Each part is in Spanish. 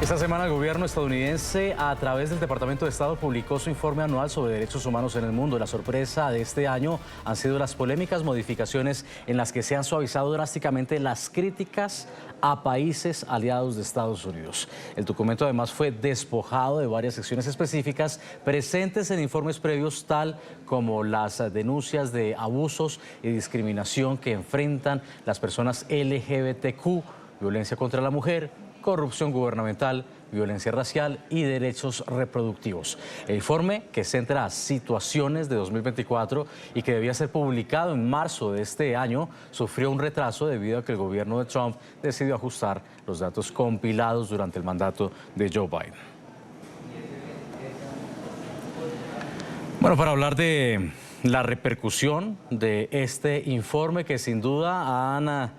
Esta semana el gobierno estadounidense, a través del Departamento de Estado, publicó su informe anual sobre derechos humanos en el mundo. La sorpresa de este año han sido las polémicas modificaciones en las que se han suavizado drásticamente las críticas a países aliados de Estados Unidos. El documento además fue despojado de varias secciones específicas presentes en informes previos, tal como las denuncias de abusos y discriminación que enfrentan las personas LGBTQ, violencia contra la mujer, corrupción gubernamental, violencia racial y derechos reproductivos. El informe, que centra situaciones de 2024 y que debía ser publicado en marzo de este año, sufrió un retraso debido a que el gobierno de Trump decidió ajustar los datos compilados durante el mandato de Joe Biden. Bueno, para hablar de la repercusión de este informe, que sin duda han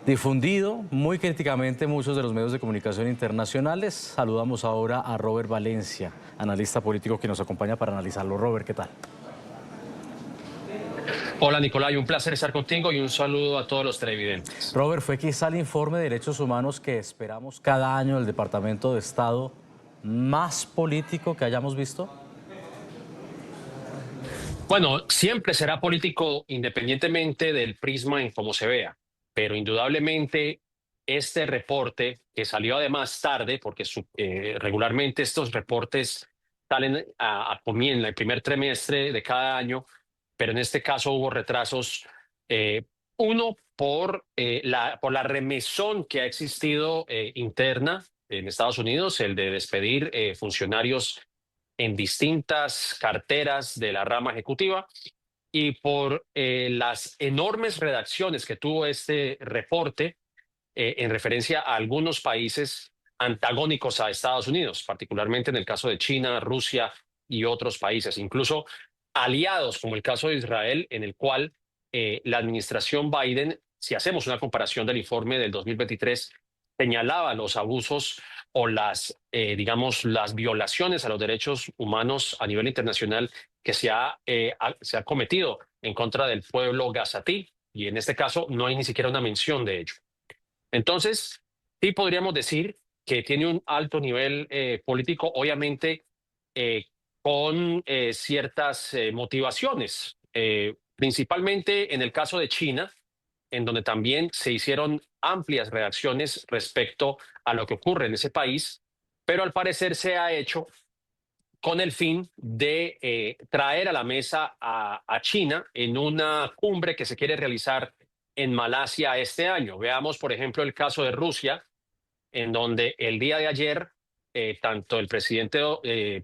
difundido muy críticamente muchos de los medios de comunicación internacionales, saludamos ahora a Robert Valencia, analista político que nos acompaña para analizarlo. Robert, ¿qué tal? Hola Nicolai, un placer estar contigo y un saludo a todos los televidentes. Robert, ¿fue quizá el informe de derechos humanos que esperamos cada año del Departamento de Estado más político que hayamos visto? Bueno, siempre será político independientemente del prisma en cómo se vea, pero indudablemente este reporte, que salió además tarde, porque regularmente estos reportes salen en el primer trimestre de cada año, pero en este caso hubo retrasos, uno por la remesón que ha existido interna en Estados Unidos, el de despedir funcionarios en distintas carteras de la rama ejecutiva, y por las enormes redacciones que tuvo este reporte en referencia a algunos países antagónicos a Estados Unidos, particularmente en el caso de China, Rusia y otros países, incluso aliados como el caso de Israel, en el cual la administración Biden, si hacemos una comparación del informe del 2023, señalaba los abusos o digamos, las violaciones a los derechos humanos a nivel internacional que se ha cometido en contra del pueblo gazatí, y en este caso no hay ni siquiera una mención de ello. Entonces, sí podríamos decir que tiene un alto nivel político, obviamente con ciertas motivaciones, principalmente en el caso de China, en donde también se hicieron amplias redacciones respecto a lo que ocurre en ese país, pero al parecer se ha hecho con el fin de traer a la mesa a China en una cumbre que se quiere realizar en Malasia este año. Veamos, por ejemplo, el caso de Rusia, en donde el día de ayer tanto el presidente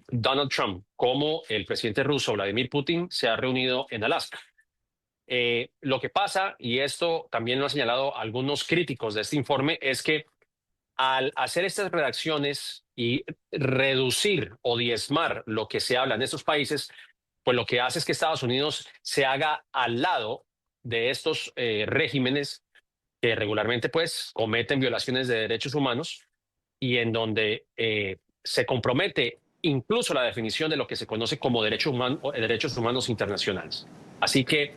Donald Trump como el presidente ruso Vladimir Putin se han reunido en Alaska. Lo que pasa, y esto también lo han señalado algunos críticos de este informe, es que al hacer estas redacciones y reducir o diezmar lo que se habla en estos países, pues lo que hace es que Estados Unidos se haga al lado de estos regímenes que regularmente pues cometen violaciones de derechos humanos, y en donde se compromete incluso la definición de lo que se conoce como derechos humanos internacionales. Así que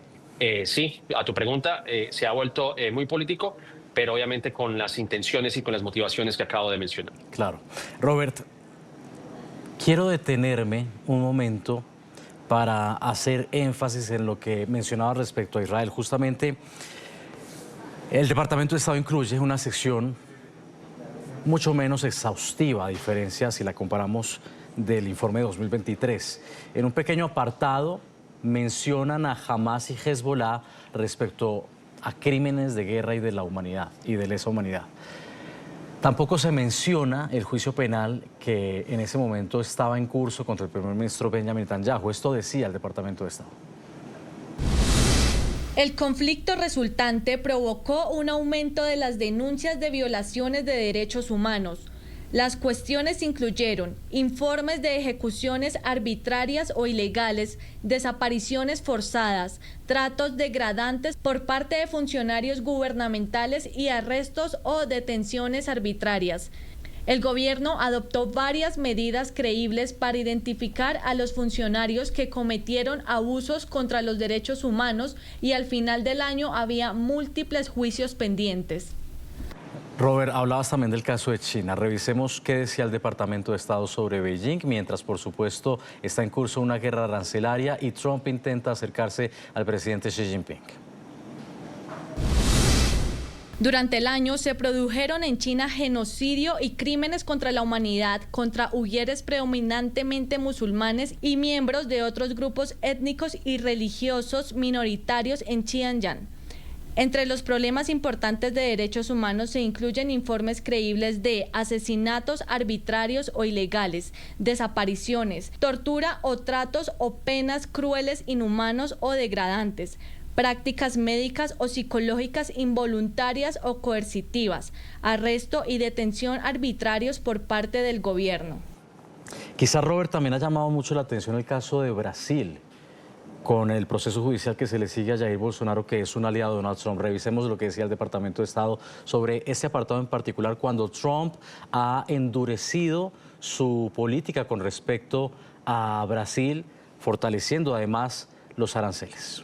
sí, a tu pregunta, se ha vuelto muy político, pero obviamente con las intenciones y con las motivaciones que acabo de mencionar. Claro. Robert, quiero detenerme un momento para hacer énfasis en lo que mencionaba respecto a Israel. Justamente, el Departamento de Estado incluye una sección mucho menos exhaustiva, a diferencia si la comparamos del informe de 2023. En un pequeño apartado mencionan a Hamas y Hezbollah respecto a crímenes de guerra y de la humanidad y de lesa humanidad. Tampoco se menciona el juicio penal que en ese momento estaba en curso contra el primer ministro Benjamin Netanyahu. Esto decía el Departamento de Estado. El conflicto resultante provocó un aumento de las denuncias de violaciones de derechos humanos. Las cuestiones incluyeron informes de ejecuciones arbitrarias o ilegales, desapariciones forzadas, tratos degradantes por parte de funcionarios gubernamentales y arrestos o detenciones arbitrarias. El gobierno adoptó varias medidas creíbles para identificar a los funcionarios que cometieron abusos contra los derechos humanos, y al final del año había múltiples juicios pendientes. Robert, hablabas también del caso de China. Revisemos qué decía el Departamento de Estado sobre Beijing, mientras, por supuesto, está en curso una guerra arancelaria y Trump intenta acercarse al presidente Xi Jinping. Durante el año se produjeron en China genocidio y crímenes contra la humanidad contra uigures predominantemente musulmanes y miembros de otros grupos étnicos y religiosos minoritarios en Xinjiang. Entre los problemas importantes de derechos humanos se incluyen informes creíbles de asesinatos arbitrarios o ilegales, desapariciones, tortura o tratos o penas crueles, inhumanos o degradantes, prácticas médicas o psicológicas involuntarias o coercitivas, arresto y detención arbitrarios por parte del gobierno. Quizá, Robert, también ha llamado mucho la atención el caso de Brasil, con el proceso judicial que se le sigue a Jair Bolsonaro, que es un aliado de Donald Trump. Revisemos lo que decía el Departamento de Estado sobre ese apartado en particular, cuando Trump ha endurecido su política con respecto a Brasil, fortaleciendo además los aranceles.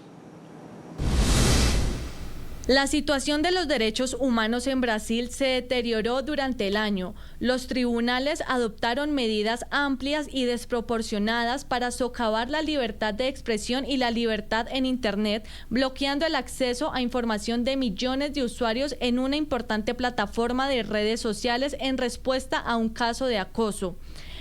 La situación de los derechos humanos en Brasil se deterioró durante el año. Los tribunales adoptaron medidas amplias y desproporcionadas para socavar la libertad de expresión y la libertad en Internet, bloqueando el acceso a información de millones de usuarios en una importante plataforma de redes sociales en respuesta a un caso de acoso.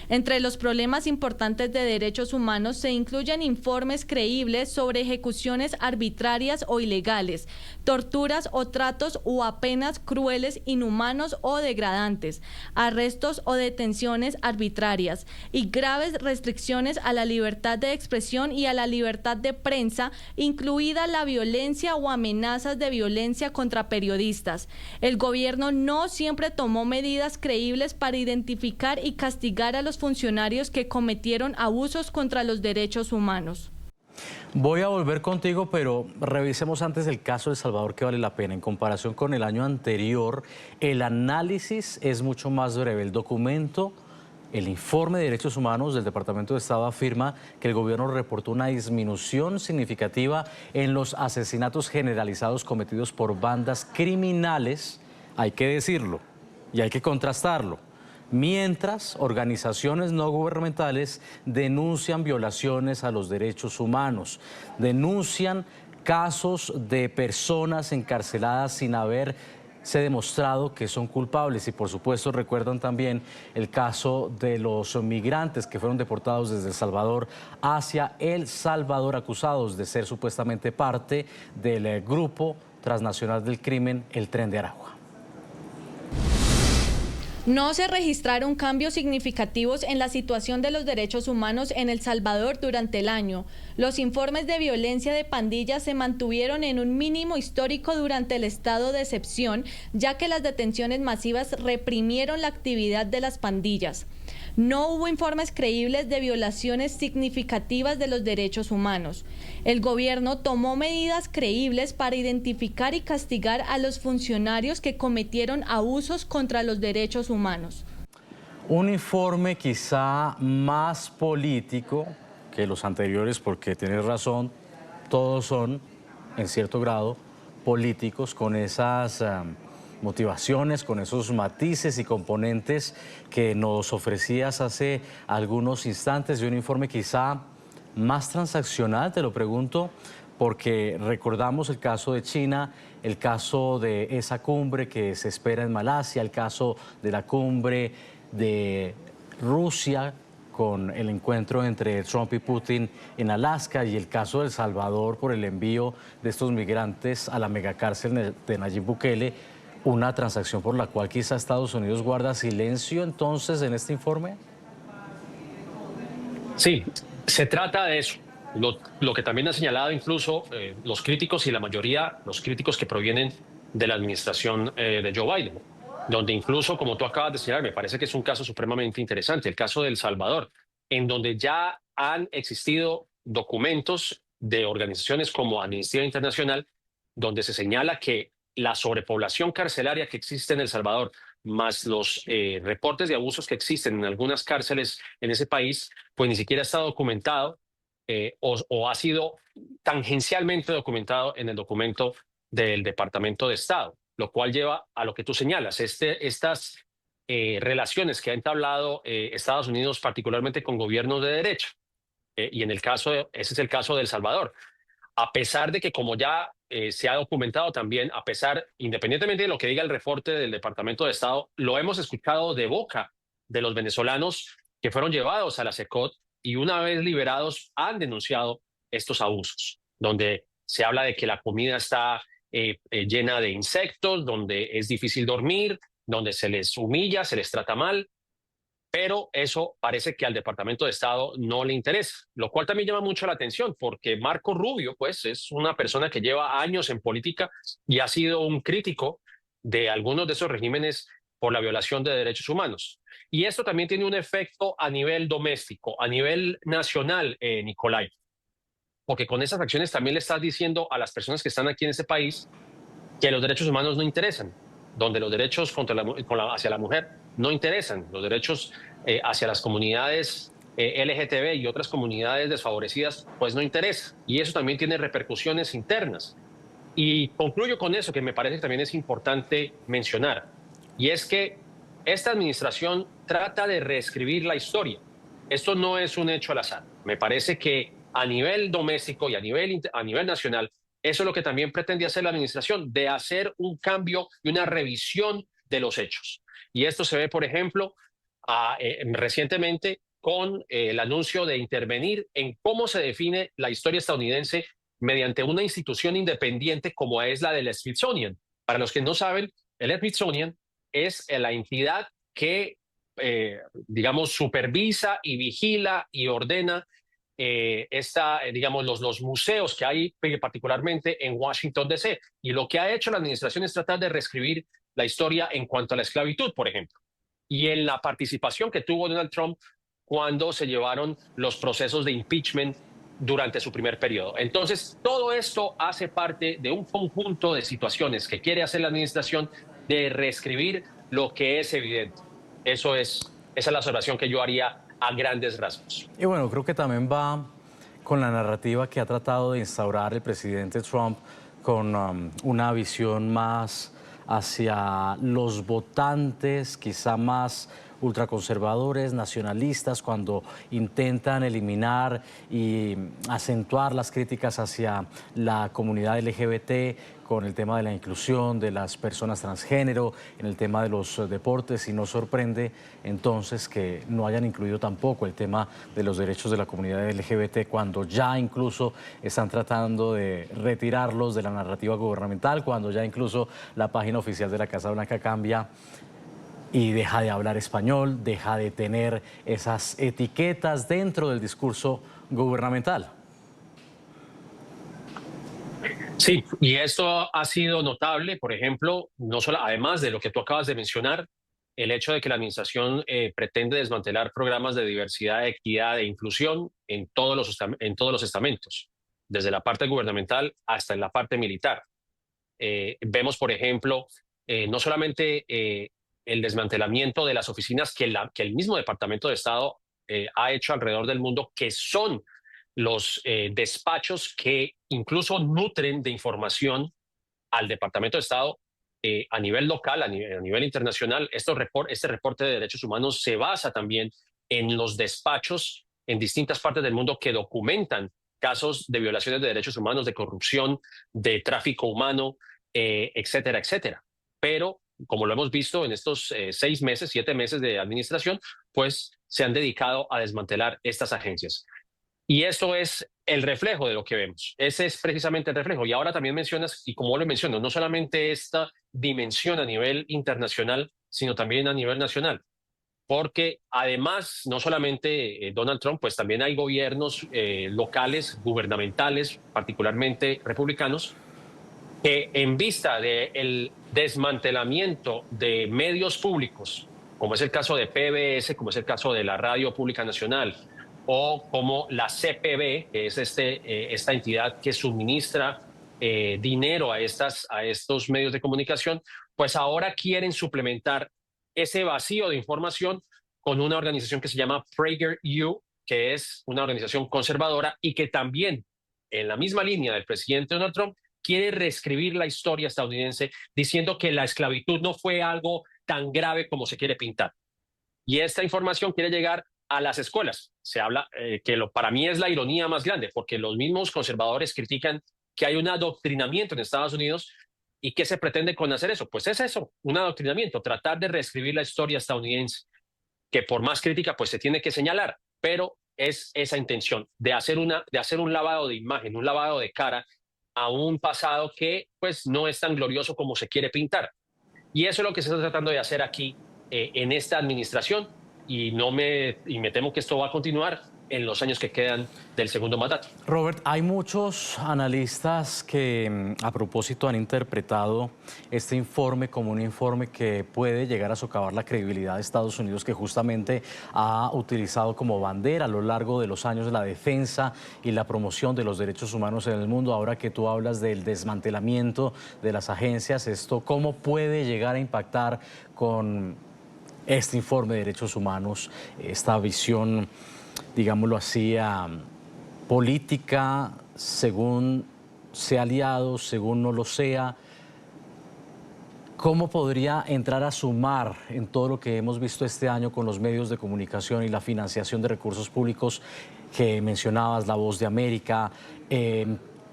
Entre los problemas importantes de derechos humanos se incluyen informes creíbles sobre ejecuciones arbitrarias o ilegales, torturas o tratos o penas crueles, inhumanos o degradantes, arrestos o detenciones arbitrarias y graves restricciones a la libertad de expresión y a la libertad de prensa, incluida la violencia o amenazas de violencia contra periodistas. El gobierno no siempre tomó medidas creíbles para identificar y castigar a los funcionarios que cometieron abusos contra los derechos humanos. Voy a volver contigo, pero revisemos antes el caso de El Salvador, que vale la pena. En comparación con el año anterior, el análisis es mucho más breve. El documento, el informe de derechos humanos del Departamento de Estado afirma que el gobierno reportó una disminución significativa en los asesinatos generalizados cometidos por bandas criminales, hay que decirlo, y hay que contrastarlo. Mientras organizaciones no gubernamentales denuncian violaciones a los derechos humanos, denuncian casos de personas encarceladas sin haberse demostrado que son culpables. Y por supuesto recuerdan también el caso de los migrantes que fueron deportados desde El Salvador hacia El Salvador, acusados de ser supuestamente parte del grupo transnacional del crimen, el Tren de Aragua. No se registraron cambios significativos en la situación de los derechos humanos en El Salvador durante el año. Los informes de violencia de pandillas se mantuvieron en un mínimo histórico durante el estado de excepción, ya que las detenciones masivas reprimieron la actividad de las pandillas. No hubo informes creíbles de violaciones significativas de los derechos humanos. El gobierno tomó medidas creíbles para identificar y castigar a los funcionarios que cometieron abusos contra los derechos humanos. Un informe quizá más político que los anteriores, porque tienes razón, todos son, en cierto grado, políticos, con esas motivaciones, con esos matices y componentes que nos ofrecías hace algunos instantes, de un informe quizá más transaccional, te lo pregunto, porque recordamos el caso de China, el caso de esa cumbre que se espera en Malasia, el caso de la cumbre de Rusia con el encuentro entre Trump y Putin en Alaska, y el caso de El Salvador por el envío de estos migrantes a la megacárcel de Nayib Bukele, una transacción por la cual quizá Estados Unidos guarda silencio entonces en este informe. Sí, se trata de eso. Lo que también han señalado incluso los críticos y la mayoría, los críticos que provienen de la administración de Joe Biden, donde incluso, como tú acabas de señalar, me parece que es un caso supremamente interesante, el caso de El Salvador, en donde ya han existido documentos de organizaciones como Amnistía Internacional, donde se señala que la sobrepoblación carcelaria que existe en El Salvador, más los reportes de abusos que existen en algunas cárceles en ese país, pues ni siquiera está documentado o ha sido tangencialmente documentado en el documento del Departamento de Estado. lo cual lleva a lo que tú señalas, estas relaciones que ha entablado Estados Unidos particularmente con gobiernos de derecha. Y en el caso, ese es el caso de El Salvador. A pesar de que, como ya se ha documentado también, independientemente de lo que diga el reporte del Departamento de Estado, lo hemos escuchado de boca de los venezolanos que fueron llevados a la CECOT y una vez liberados han denunciado estos abusos, donde se habla de que la comida está llena de insectos, donde es difícil dormir, donde se les humilla, se les trata mal. Pero eso parece que al Departamento de Estado no le interesa, lo cual también llama mucho la atención porque Marco Rubio, pues, es una persona que lleva años en política y ha sido un crítico de algunos de esos regímenes por la violación de derechos humanos. Y esto también tiene un efecto a nivel doméstico, a nivel nacional, Nicolai, porque con esas acciones también le estás diciendo a las personas que están aquí en este país que los derechos humanos no interesan, donde los derechos hacia la mujer no interesan, los derechos hacia las comunidades LGTB y otras comunidades desfavorecidas, pues no interesa. Y eso también tiene repercusiones internas. Y concluyo con eso, que me parece que también es importante mencionar, y es que esta administración trata de reescribir la historia. Esto no es un hecho al azar. Me parece que a nivel doméstico y a nivel nacional, eso es lo que también pretende hacer la administración, de hacer un cambio y una revisión de los hechos. Y esto se ve, por ejemplo, recientemente con el anuncio de intervenir en cómo se define la historia estadounidense mediante una institución independiente como es la del Smithsonian. Para los que no saben, el Smithsonian es la entidad que, digamos, supervisa y vigila y ordena digamos, los museos que hay particularmente en Washington, D.C. Y lo que ha hecho la administración es tratar de reescribir la historia en cuanto a la esclavitud, por ejemplo, y en la participación que tuvo Donald Trump cuando se llevaron los procesos de impeachment durante su primer periodo. Entonces, todo esto hace parte de un conjunto de situaciones que quiere hacer la administración de reescribir lo que es evidente. Esa es la observación que yo haría a grandes rasgos. Y bueno, creo que también va con la narrativa que ha tratado de instaurar el presidente Trump con una visión más hacia los votantes, quizá más ultraconservadores, nacionalistas, cuando intentan eliminar y acentuar las críticas hacia la comunidad LGBT con el tema de la inclusión de las personas transgénero, en el tema de los deportes, y no sorprende entonces que no hayan incluido tampoco el tema de los derechos de la comunidad LGBT cuando ya incluso están tratando de retirarlos de la narrativa gubernamental, cuando ya incluso la página oficial de la Casa Blanca cambia y deja de hablar español, deja de tener esas etiquetas dentro del discurso gubernamental. Sí, y esto ha sido notable, por ejemplo, no solo, además de lo que tú acabas de mencionar, el hecho de que la administración pretende desmantelar programas de diversidad, equidad e inclusión en todos los estamentos, desde la parte gubernamental hasta en la parte militar. Vemos, por ejemplo, no solamente el desmantelamiento de las oficinas que el mismo Departamento de Estado ha hecho alrededor del mundo, que son los despachos que incluso nutren de información al Departamento de Estado a nivel local, a nivel internacional. Este reporte de derechos humanos se basa también en los despachos en distintas partes del mundo que documentan casos de violaciones de derechos humanos, de corrupción, de tráfico humano, etcétera, etcétera. Pero, como lo hemos visto en estos 7 meses de administración, pues se han dedicado a desmantelar estas agencias. Y eso es el reflejo de lo que vemos. Ese es precisamente el reflejo. Y ahora también mencionas, y como lo menciono, no solamente esta dimensión a nivel internacional, sino también a nivel nacional. Porque además, no solamente Donald Trump, pues también hay gobiernos locales, gubernamentales, particularmente republicanos, que en vista del desmantelamiento de medios públicos, como es el caso de PBS, como es el caso de la Radio Pública Nacional, o como la CPB, que es esta entidad que suministra dinero a estos medios de comunicación, pues ahora quieren suplementar ese vacío de información con una organización que se llama PragerU, que es una organización conservadora y que también, en la misma línea del presidente Donald Trump, quiere reescribir la historia estadounidense diciendo que la esclavitud no fue algo tan grave como se quiere pintar. Y esta información quiere llegar a las escuelas. Se habla para mí es la ironía más grande, porque los mismos conservadores critican que hay un adoctrinamiento en Estados Unidos. ¿Y qué se pretende con hacer eso? Pues es eso, un adoctrinamiento, tratar de reescribir la historia estadounidense, que por más crítica pues se tiene que señalar, pero es esa intención de hacer un lavado de imagen, un lavado de cara a un pasado que pues no es tan glorioso como se quiere pintar. Y eso es lo que se está tratando de hacer aquí en esta administración y me temo que esto va a continuar en los años que quedan del segundo mandato. Robert, hay muchos analistas que a propósito han interpretado este informe como un informe que puede llegar a socavar la credibilidad de Estados Unidos, que justamente ha utilizado como bandera a lo largo de los años la defensa y la promoción de los derechos humanos en el mundo. Ahora que tú hablas del desmantelamiento de las agencias, ¿esto cómo puede llegar a impactar con este informe de derechos humanos, esta visión, digámoslo así, política, según sea aliado, según no lo sea? ¿Cómo podría entrar a sumar en todo lo que hemos visto este año con los medios de comunicación y la financiación de recursos públicos que mencionabas, La Voz de América,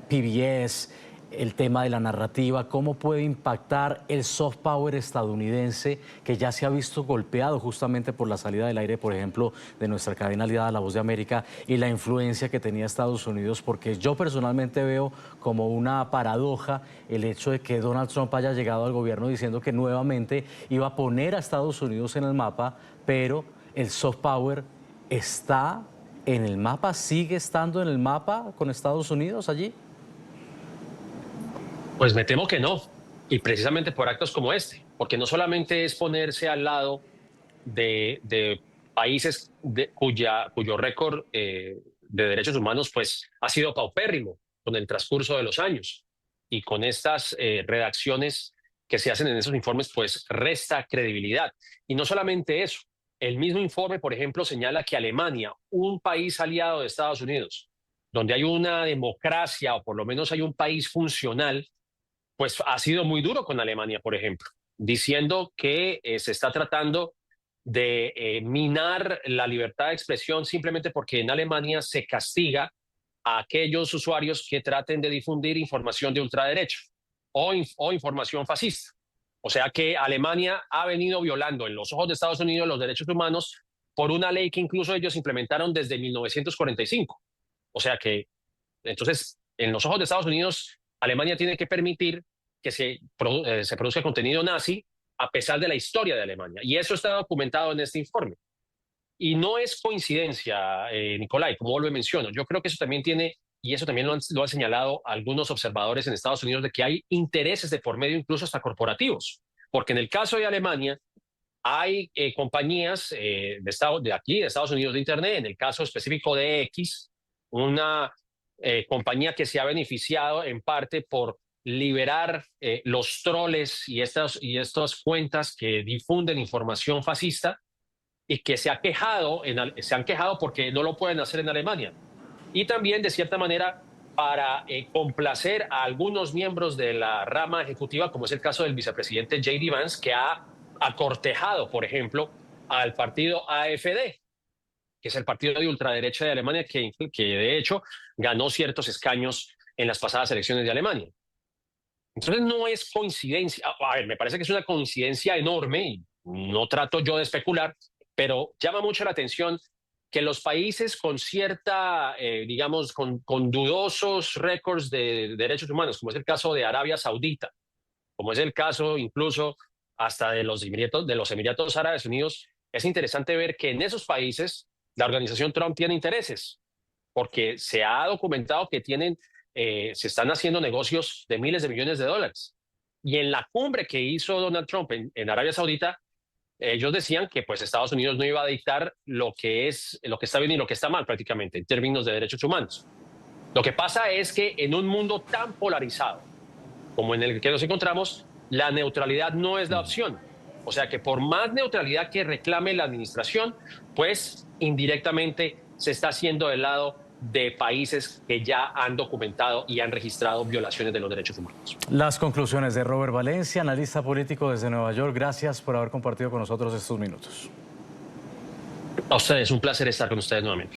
PBS, el tema de la narrativa? ¿Cómo puede impactar el soft power estadounidense, que ya se ha visto golpeado justamente por la salida del aire, por ejemplo, de nuestra cadena aliada La Voz de América, y la influencia que tenía Estados Unidos? Porque yo personalmente veo como una paradoja el hecho de que Donald Trump haya llegado al gobierno diciendo que nuevamente iba a poner a Estados Unidos en el mapa, pero el soft power está en el mapa, sigue estando en el mapa con Estados Unidos allí. Pues me temo que no, y precisamente por actos como este, porque no solamente es ponerse al lado de países cuyo récord de derechos humanos pues ha sido paupérrimo con el transcurso de los años, y con estas redacciones que se hacen en esos informes pues resta credibilidad. Y no solamente eso, el mismo informe, por ejemplo, señala que Alemania, un país aliado de Estados Unidos, donde hay una democracia o por lo menos hay un país funcional, pues ha sido muy duro con Alemania, por ejemplo, diciendo que se está tratando de minar la libertad de expresión simplemente porque en Alemania se castiga a aquellos usuarios que traten de difundir información de ultraderecha o información fascista. O sea que Alemania ha venido violando en los ojos de Estados Unidos los derechos humanos por una ley que incluso ellos implementaron desde 1945. O sea que, entonces, en los ojos de Estados Unidos, Alemania tiene que permitir que se produzca contenido nazi a pesar de la historia de Alemania. Y eso está documentado en este informe. Y no es coincidencia, Nicolai, como lo menciono. Yo creo que eso también tiene, y eso también lo han señalado algunos observadores en Estados Unidos, de que hay intereses de por medio, incluso hasta corporativos. Porque en el caso de Alemania, hay compañías de aquí, de Estados Unidos, de Internet, en el caso específico de X, una compañía que se ha beneficiado en parte por liberar los troles y estas cuentas que difunden información fascista, y que se han quejado porque no lo pueden hacer en Alemania. Y también, de cierta manera, para complacer a algunos miembros de la rama ejecutiva, como es el caso del vicepresidente J.D. Vance, que ha acortejado, por ejemplo, al partido AfD, que es el partido de ultraderecha de Alemania, que de hecho ganó ciertos escaños en las pasadas elecciones de Alemania. Entonces no es coincidencia. A ver, me parece que es una coincidencia enorme, y no trato yo de especular, pero llama mucho la atención que los países con cierta, digamos, con dudosos récords de derechos humanos, como es el caso de Arabia Saudita, como es el caso incluso hasta de los Emiratos Árabes Unidos, es interesante ver que en esos países la organización Trump tiene intereses, porque se ha documentado que se están haciendo negocios de miles de millones de dólares. Y en la cumbre que hizo Donald Trump en Arabia Saudita, ellos decían que pues Estados Unidos no iba a dictar lo que está bien y lo que está mal prácticamente en términos de derechos humanos. Lo que pasa es que en un mundo tan polarizado como en el que nos encontramos, la neutralidad no es la opción. O sea que por más neutralidad que reclame la administración, pues indirectamente se está haciendo del lado de países que ya han documentado y han registrado violaciones de los derechos humanos. Las conclusiones de Robert Valencia, analista político desde Nueva York. Gracias por haber compartido con nosotros estos minutos. A ustedes, un placer estar con ustedes nuevamente.